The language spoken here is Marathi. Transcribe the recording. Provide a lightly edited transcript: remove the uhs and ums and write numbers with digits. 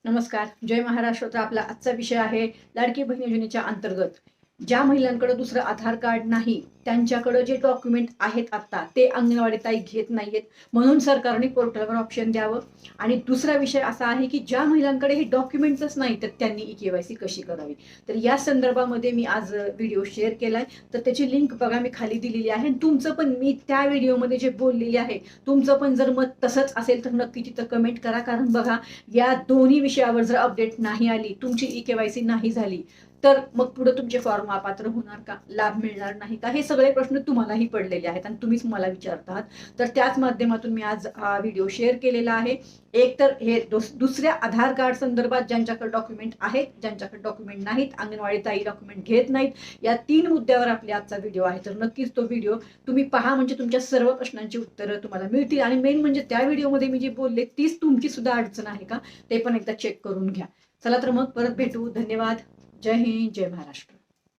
नमस्कार. जय महाराष्ट्राचा आपला आजचा विषय आहे लाडकी बहीण योजनेच्या अंतर्गत ज्या महिलांकडे दुसरं आधार कार्ड नाही त्यांच्याकडे जे डॉक्युमेंट आहेत आता ते अंगणवाडी ताई घेत नाहीयेत, म्हणून सरकारने पोर्टलवर ऑप्शन द्यावं. आणि दुसरा विषय असा आहे की ज्या महिलांकडे हे डॉक्युमेंट्सच नाही तर त्यांनी ई-के-वाय-सी कशी करावी. तर या संदर्भामध्ये मी आज व्हिडिओ शेअर केलाय, तर त्याची लिंक बघा मी खाली दिलेली आहे. तुमचं पण मी त्या व्हिडिओमध्ये जे बोललेली आहे तुमचं पण जर मत तसंच असेल तर नक्की तिथं कमेंट करा. कारण बघा, या दोन्ही विषयावर जर अपडेट नाही आली, तुमची ई-के-वाय-सी नाही झाली, तर मग पुढे तुमचे फॉर्म अपात्र होणार का, लाभ मिळणार नाही का, हे सगळे प्रश्न तुम्हालाही पडलेले आहेत आणि तुम्हीच मला विचारत आहात. तर त्याच माध्यमातून मी आज हा व्हिडिओ शेअर केलेला आहे. एक तर हे दुसऱ्या आधार कार्ड संदर्भात ज्यांच्याकडे डॉक्युमेंट आहेत, ज्यांच्याकडे डॉक्युमेंट नाहीत, अंगणवाडी ताई डॉक्युमेंट घेत नाहीत, या 3 मुद्द्यावर आपला आजचा व्हिडिओ आहे. तर नक्कीच तो व्हिडिओ तुम्ही पहा, म्हणजे तुमच्या सर्व प्रश्नांची उत्तरं तुम्हाला मिळतील. आणि मेन म्हणजे त्या व्हिडिओमध्ये मी जे बोलले तीच तुमची सुद्धा अडचण आहे का ते पण एकदा चेक करून घ्या. चला तर मग परत भेटू. धन्यवाद. जय हिंद, जय महाराष्ट्र.